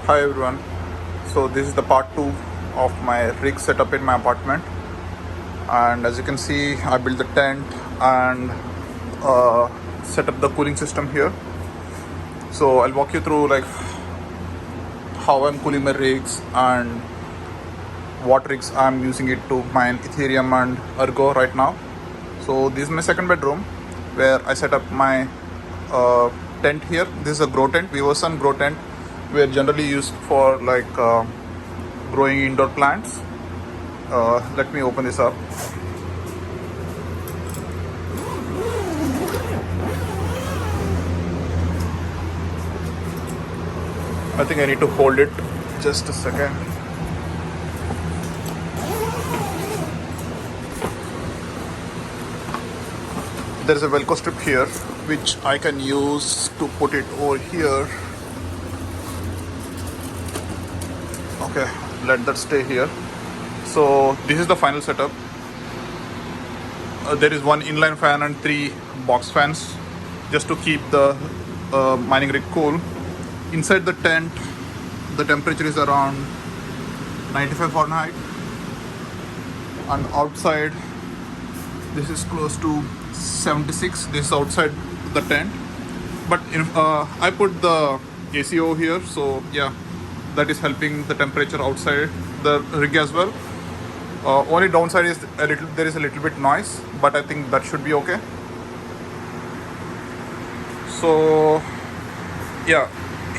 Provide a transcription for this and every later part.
Hi everyone. So this is the part 2 of my rig setup in my apartment, and as you can see I built the tent and set up the cooling system here. So I'll walk you through like how I'm cooling my rigs and what rigs I'm using it to mine Ethereum and Ergo right now. So this is my second bedroom where I set up my tent here. This is a grow tent, Vivosun grow tent, were generally used for like growing indoor plants. Let me open this up. I think I need to hold it just a second. There is a Velcro strip here which I can use to put it over here. Okay, let that stay here. So this is the final setup. There is one inline fan and 3 box fans just to keep the mining rig cool. Inside the tent the temperature is around 95 Fahrenheit, and outside this is close to 76. This is outside the tent, but I put the AC over here, so yeah, that is helping the temperature outside the rig as well. Only downside is there is a little bit noise, but I think that should be okay. So yeah,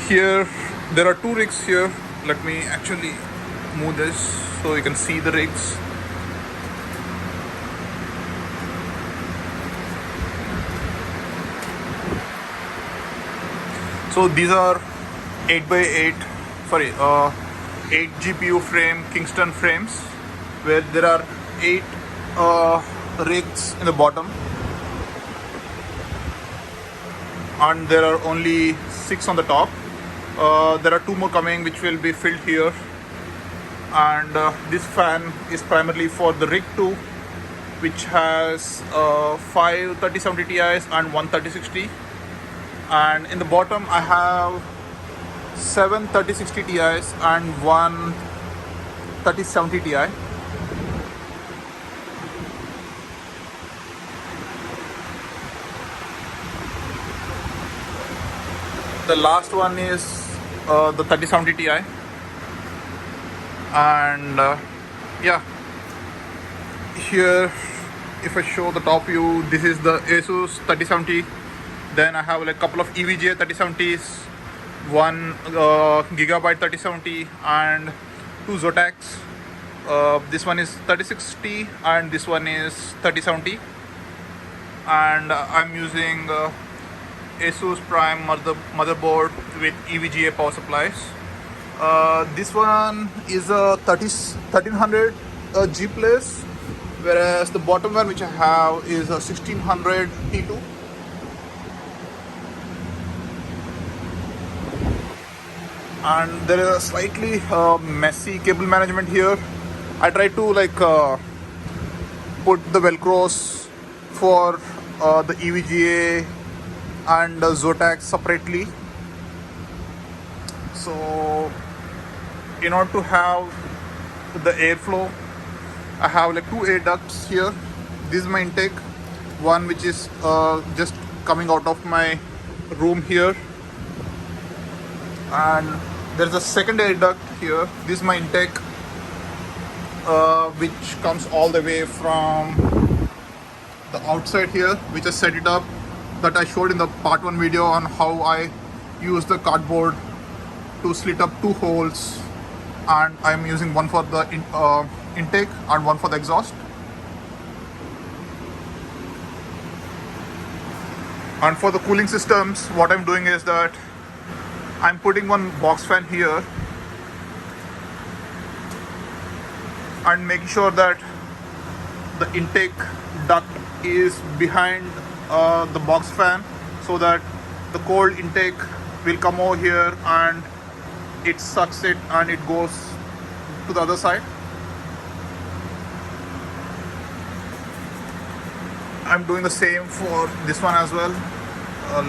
here there are 2 rigs here. Let me actually move this so you can see the rigs. So these are 8x8 8 GPU frame Kingston frames, where there are 8 rigs in the bottom, and there are only 6 on the top. There are 2 more coming which will be filled here, and this fan is primarily for the rig 2, which has 5 3070 Ti's and 1 3060, and in the bottom I have 7 3060 Ti's and 1 3070 Ti. The last one is the 3070 Ti, and yeah, here if I show the top view, this is the Asus 3070. Then I have like a couple of EVGA 3070s, 1 gigabyte 3070 and 2 Zotacs. This one is 3060 and this one is 3070, and I'm using Asus Prime motherboard with EVGA power supplies. This one is a 1300 G plus, whereas the bottom one which I have is a 1600 T2. And there is a slightly messy cable management here. I try to like put the velcros for the EVGA and Zotac separately. So in order to have the airflow, I have like 2 air ducts here. This is my intake, one which is just coming out of my room here, and there's a second air duct here. This is my intake, which comes all the way from the outside here, which I set it up, that I showed in the part 1 video on how I use the cardboard to slit up 2 holes, and I'm using one for the intake and one for the exhaust. And for the cooling systems, what I'm doing is that I'm putting one box fan here and making sure that the intake duct is behind the box fan, so that the cold intake will come over here and it sucks it and it goes to the other side. I'm doing the same for this one as well.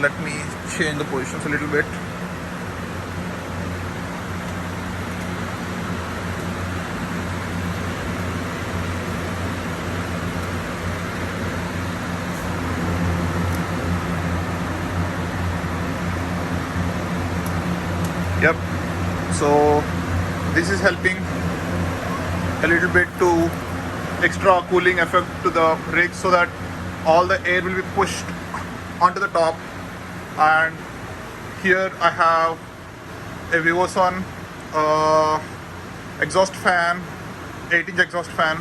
Let me change the positions a little bit. Yep. So this is helping a little bit to extra cooling effect to the rig, so that all the air will be pushed onto the top. And here I have a Vivoson exhaust fan, 8-inch exhaust fan,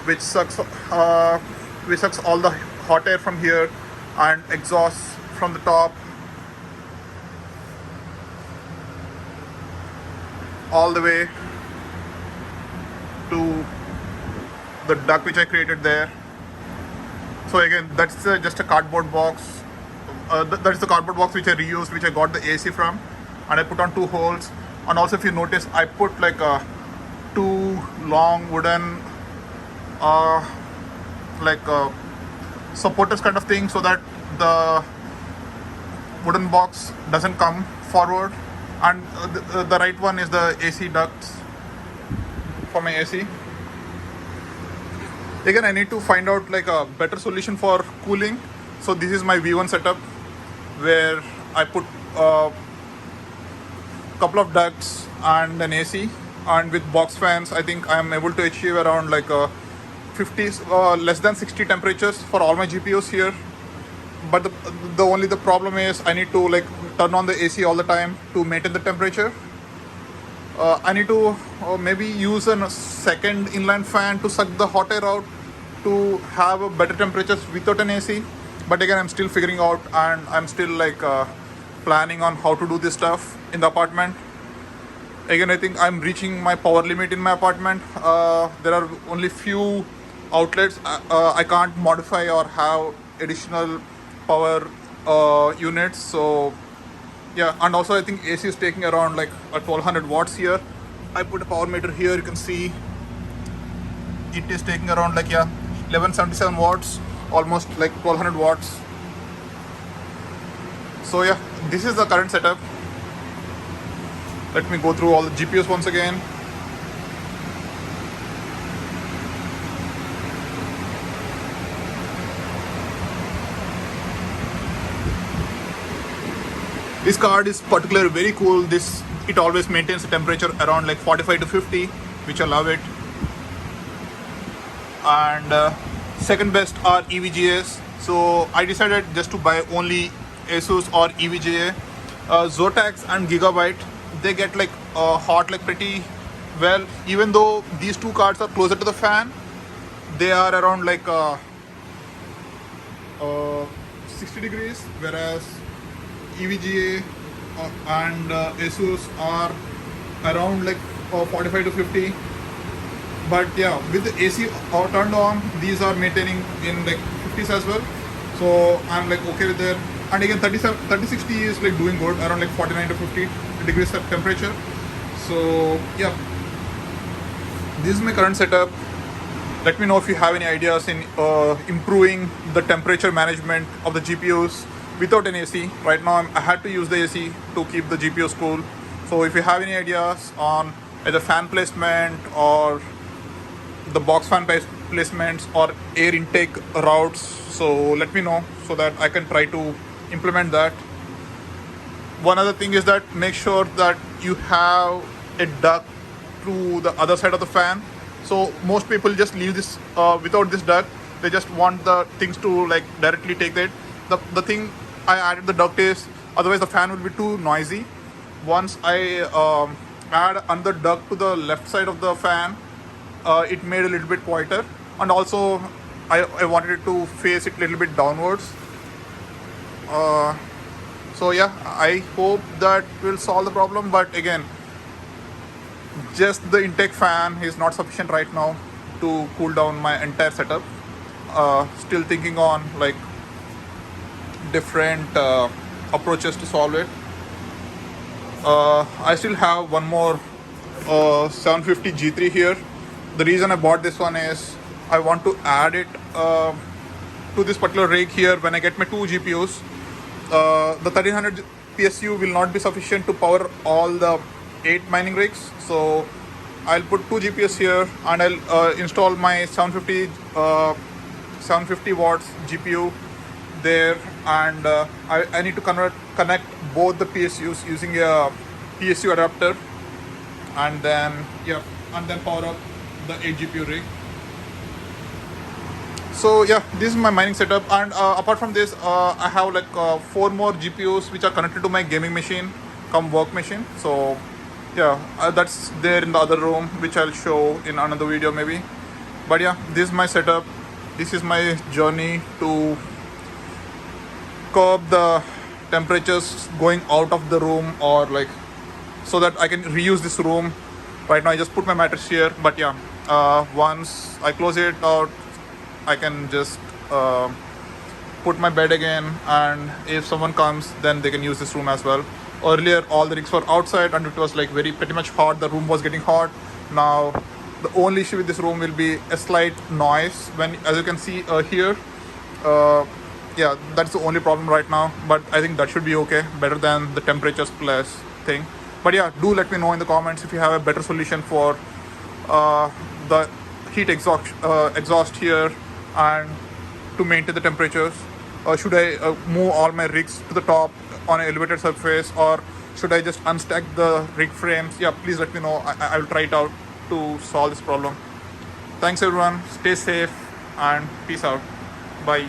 which sucks all the hot air from here and exhausts from the top all the way to the duct which I created there. So again, that's just a cardboard box. That's the cardboard box which I reused, which I got the AC from, and I put on 2 holes. And also, if you notice, I put like 2 long wooden supporters kind of thing, so that the wooden box doesn't come forward. And the right one is the AC ducts for my AC. Again, I need to find out like a better solution for cooling. So this is my V1 setup, where I put a couple of ducts and an AC, and with box fans I think I am able to achieve around like 50 less than 60 temperatures for all my GPUs here. But the problem is I need to like turn on the AC all the time to maintain the temperature. I need to maybe use a second inline fan to suck the hot air out to have a better temperatures without an AC. But again, I'm still figuring out, and I'm still like planning on how to do this stuff in the apartment. Again, I think I'm reaching my power limit in my apartment. There are only few outlets. I can't modify or have additional power units. So yeah, and also I think AC is taking around like 1200 watts here. I put a power meter here. You can see it is taking around like 1177 watts, almost like 1200 watts. So yeah, this is the current setup. Let me go through all the GPUs once again. This card is particularly very cool. It always maintains a temperature around like 45 to 50, which I love it. And second best are EVGAs. So I decided just to buy only Asus or EVGA. Zotac and Gigabyte, they get like hot like pretty well. Even though these 2 cards are closer to the fan, they are around like 60 degrees, whereas EVGA and Asus are around like 45 to 50. But yeah, with the AC turned on, these are maintaining in like 50s as well. So I'm like okay with that. And again, 3060 is like doing good, around like 49 to 50 degrees temperature. So yeah, this is my current setup. Let me know if you have any ideas in improving the temperature management of the GPUs without an AC. Right now I had to use the AC to keep the GPUs cool. So if you have any ideas on either fan placement or the box fan placements or air intake routes, so let me know so that I can try to implement that. One other thing is that make sure that you have a duct to the other side of the fan. So most people just leave this without this duct. They just want the things to like directly take it. The thing I added the duct is, otherwise the fan will be too noisy. Once I add another duct to the left side of the fan, it made a little bit quieter, and also I wanted it to face it a little bit downwards. So yeah, I hope that will solve the problem. But again, just the intake fan is not sufficient right now to cool down my entire setup. Still thinking on like different approaches to solve it. I still have one more 750 G3 here. The reason I bought this one is I want to add it to this particular rig here when I get my 2 GPUs. The 1300 PSU will not be sufficient to power all the 8 mining rigs. So I'll put 2 GPUs here, and I'll install my 750 watts GPU there, and I need to connect both the PSUs using a PSU adapter, and then power up the 8 GPU rig. So yeah, this is my mining setup, and apart from this, I have like 4 more GPUs which are connected to my gaming machine, come work machine. So yeah, that's there in the other room, which I'll show in another video maybe. But yeah, this is my setup. This is my journey to curb the temperatures going out of the room, or like so that I can reuse this room. Right now I just put my mattress here, but yeah, once I close it out, I can just put my bed again, and if someone comes, then they can use this room as well. Earlier all the rigs were outside and it was like pretty much hot, the room was getting hot. Now the only issue with this room will be a slight noise, when, as you can see here, yeah, that's the only problem right now, but I think that should be okay, better than the temperatures plus thing. But yeah, do let me know in the comments if you have a better solution for the heat exhaust here, and to maintain the temperatures. Should I move all my rigs to the top on an elevated surface, or should I just unstack the rig frames? Yeah, please let me know. I will try it out to solve this problem. Thanks everyone, stay safe and peace out. Bye.